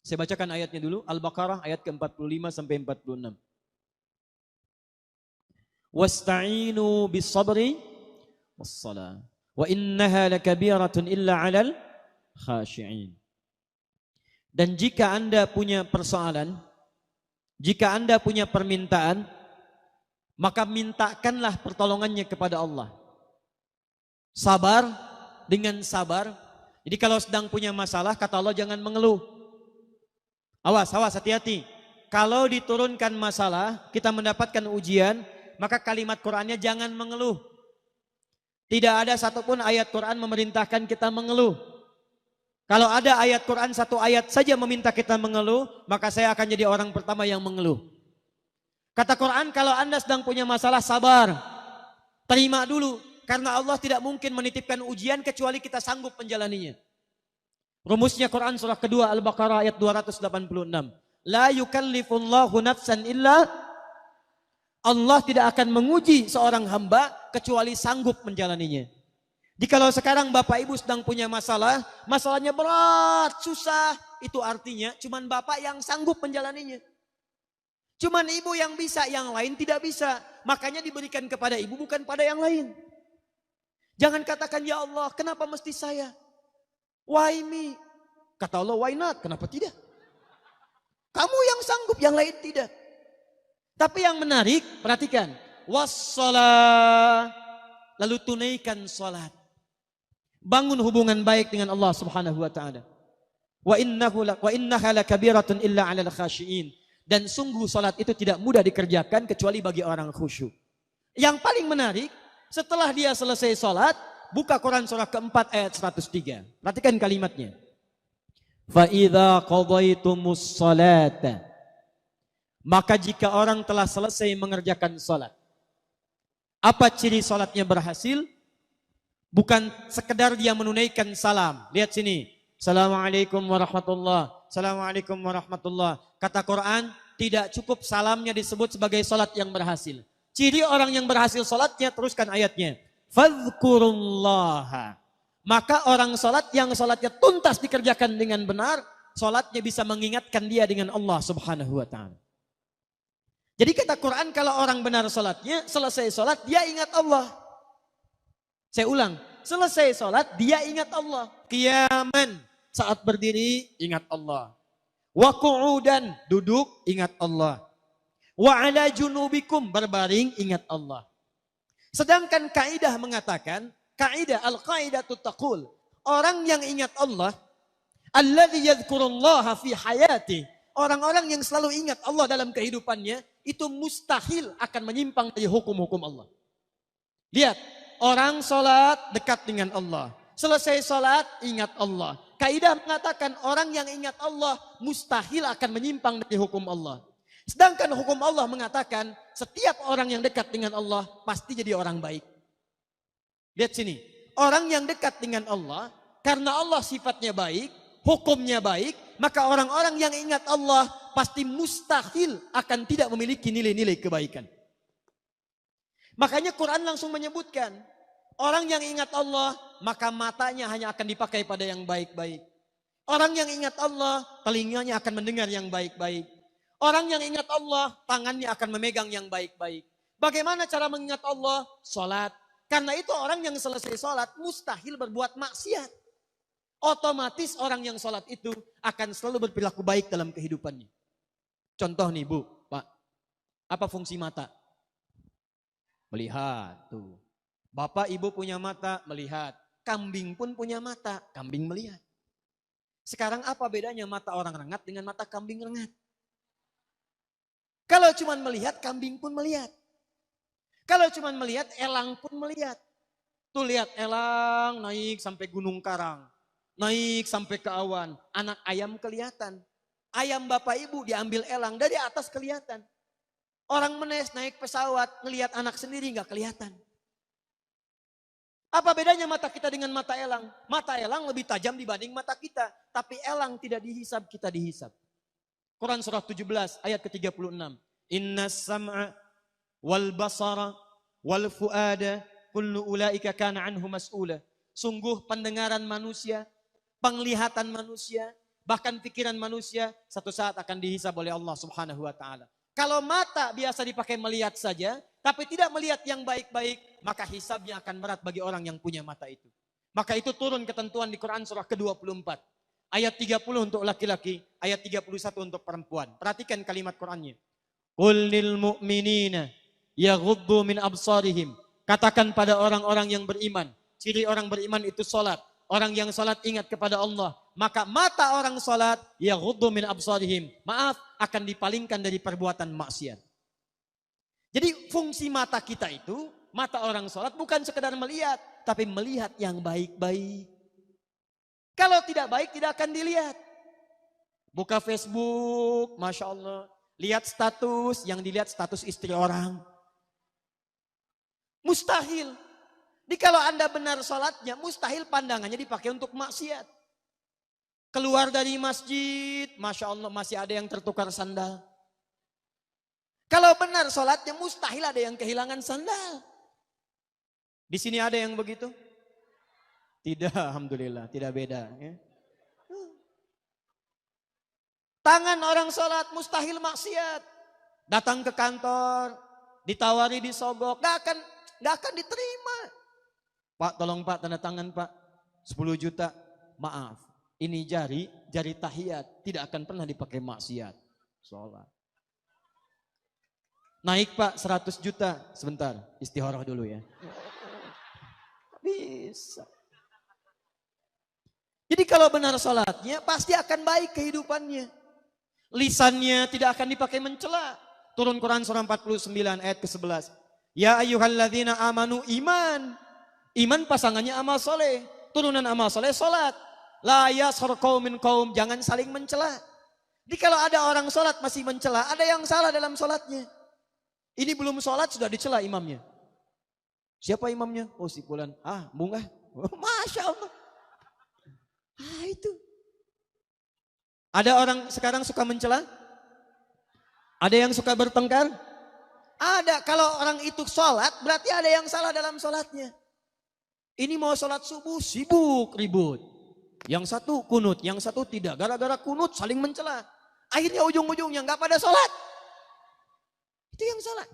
Saya bacakan ayatnya dulu. Al-Baqarah ayat ke-45 sampai 46. Wasta'inu bis-sabri was-salah. Wa innaha lakabiratun illa 'alal khashi'in. Dan jika Anda punya persoalan, jika Anda punya permintaan, maka mintakanlah pertolongannya kepada Allah. Sabar dengan sabar. Jadi kalau sedang punya masalah, kata Allah jangan mengeluh. Awas, hati-hati. Kalau diturunkan masalah, kita mendapatkan ujian, maka kalimat Qur'annya jangan mengeluh. Tidak ada satupun ayat Qur'an memerintahkan kita mengeluh. Kalau ada ayat Qur'an satu ayat saja meminta kita mengeluh, maka saya akan jadi orang pertama yang mengeluh. Kata Qur'an, kalau Anda sedang punya masalah, sabar. Terima dulu. Karena Allah tidak mungkin menitipkan ujian kecuali kita sanggup menjalaninya. Rumusnya Quran surah kedua Al-Baqarah ayat 286. La yukallifullahu nafsan illa, Allah tidak akan menguji seorang hamba kecuali sanggup menjalaninya. Jikalau sekarang Bapak Ibu sedang punya masalah, masalahnya berat, susah, itu artinya cuman Bapak yang sanggup menjalaninya. Cuman Ibu yang bisa, yang lain tidak bisa. Makanya diberikan kepada Ibu bukan pada yang lain. Jangan katakan, ya Allah, kenapa mesti saya? Why me? Kata Allah, why not? Kenapa tidak? Kamu yang sanggup, yang lain tidak. Tapi yang menarik, perhatikan. Wassalah. Lalu tunaikan salat. Bangun hubungan baik dengan Allah Subhanahu wa taala. Wa innaha lakabiratun illa 'alal khashiin. Dan sungguh salat itu tidak mudah dikerjakan kecuali bagi orang khusyuk. Yang paling menarik, setelah dia selesai salat, buka Quran surah keempat ayat 103. Perhatikan kalimatnya. Fa idza qadaitumus salata. Maka jika orang telah selesai mengerjakan salat. Apa ciri salatnya berhasil? Bukan sekedar dia menunaikan salam. Lihat sini. Assalamualaikum warahmatullahi. Assalamualaikum warahmatullahi. Kata Quran, tidak cukup salamnya disebut sebagai salat yang berhasil. Ciri orang yang berhasil salatnya, teruskan ayatnya. Fadhkurullaha. Maka orang salat yang salatnya tuntas dikerjakan dengan benar, salatnya bisa mengingatkan dia dengan Allah Subhanahu wa taala. Jadi kata Quran, kalau orang benar salatnya, selesai salat dia ingat Allah. Saya ulang, selesai salat dia ingat Allah. Qiyaman, saat berdiri ingat Allah. Wa qu'udan, duduk ingat Allah. Wa ala junubikum, berbaring ingat Allah. Sedangkan kaidah mengatakan, kaidah al-qaidatu taqul, orang yang ingat Allah, alladzi yadhkurullaha fi hayati, orang-orang yang selalu ingat Allah dalam kehidupannya, itu mustahil akan menyimpang dari hukum-hukum Allah. Lihat, orang salat dekat dengan Allah. Selesai salat ingat Allah. Kaidah mengatakan orang yang ingat Allah mustahil akan menyimpang dari hukum Allah. Sedangkan hukum Allah mengatakan setiap orang yang dekat dengan Allah pasti jadi orang baik. Lihat sini, orang yang dekat dengan Allah karena Allah sifatnya baik, hukumnya baik, maka orang-orang yang ingat Allah pasti mustahil akan tidak memiliki nilai-nilai kebaikan. Makanya Quran langsung menyebutkan, orang yang ingat Allah maka matanya hanya akan dipakai pada yang baik-baik. Orang yang ingat Allah telinganya akan mendengar yang baik-baik. Orang yang ingat Allah tangannya akan memegang yang baik-baik. Bagaimana cara mengingat Allah? Salat. Karena itu orang yang selesai salat mustahil berbuat maksiat. Otomatis orang yang salat itu akan selalu berperilaku baik dalam kehidupannya. Contoh nih Bu, Pak. Apa fungsi mata? Melihat. Tuh. Bapak Ibu punya mata, melihat. Kambing pun punya mata, kambing melihat. Sekarang apa bedanya mata orang rengat dengan mata kambing rengat? Kalau cuma melihat, kambing pun melihat. Kalau cuma melihat, elang pun melihat. Tuh lihat elang naik sampai Gunung Karang. Naik sampai ke awan. Anak ayam kelihatan. Ayam Bapak Ibu diambil elang, dari atas kelihatan. Orang menes naik pesawat, ngelihat anak sendiri nggak kelihatan. Apa bedanya mata kita dengan mata elang? Mata elang lebih tajam dibanding mata kita. Tapi elang tidak dihisab, kita dihisab. Quran surah 17 ayat ke-36. Inna sam'a wal basara wal fuada kullu ulaika kana anhu mas'ula. Sungguh pendengaran manusia, penglihatan manusia, bahkan pikiran manusia satu saat akan dihisab oleh Allah Subhanahu wa taala. Kalau mata biasa dipakai melihat saja, tapi tidak melihat yang baik-baik, maka hisabnya akan berat bagi orang yang punya mata itu. Maka itu turun ketentuan di Quran surah ke-24. Ayat 30 untuk laki-laki, ayat 31 untuk perempuan. Perhatikan kalimat Qurannya. Qul lil mu'minina yaghuddu min absarihim. Katakan pada orang-orang yang beriman, ciri orang beriman itu salat. Orang yang salat ingat kepada Allah, maka mata orang salat yaghuddu min absarihim. Maaf, akan dipalingkan dari perbuatan maksiat. Jadi fungsi mata kita itu, mata orang salat bukan sekedar melihat, tapi melihat yang baik-baik. Kalau tidak baik tidak akan dilihat. Buka Facebook, Masya Allah. Lihat status, yang dilihat status istri orang. Mustahil. Jadi kalau Anda benar sholatnya, mustahil pandangannya dipakai untuk maksiat. Keluar dari masjid, Masya Allah masih ada yang tertukar sandal. Kalau benar sholatnya, mustahil ada yang kehilangan sandal. Di sini ada yang begitu? Tidak, Alhamdulillah, tidak beda. Ya. Tangan orang sholat mustahil maksiat. Datang ke kantor, ditawari disogok, gak akan diterima. Pak, tolong Pak, tanda tangan Pak, 10 juta, maaf. Ini jari tahiyat, tidak akan pernah dipakai maksiat. Sholat. Naik Pak, 100 juta, sebentar, istihoroh dulu ya. Bisa. Jadi kalau benar sholatnya, pasti akan baik kehidupannya. Lisannya tidak akan dipakai mencela. Turun Quran surah 49 ayat ke-11. Ya ayyuhalladzina amanu iman. Iman pasangannya amal soleh. Turunan amal soleh sholat. La yashar qaumin qaum. Jangan saling mencela. Jadi kalau ada orang sholat masih mencela, ada yang salah dalam sholatnya. Ini belum sholat sudah dicela imamnya. Siapa imamnya? Oh si fulan. Ah bunga. Oh, Masya Allah. Ah itu. Ada orang sekarang suka mencela? Ada yang suka bertengkar? Ada. Kalau orang itu sholat berarti ada yang salah dalam sholatnya. Ini mau sholat subuh sibuk ribut. Yang satu kunut, yang satu tidak. Gara-gara kunut saling mencela. Akhirnya ujung-ujungnya nggak pada sholat. Itu yang salah.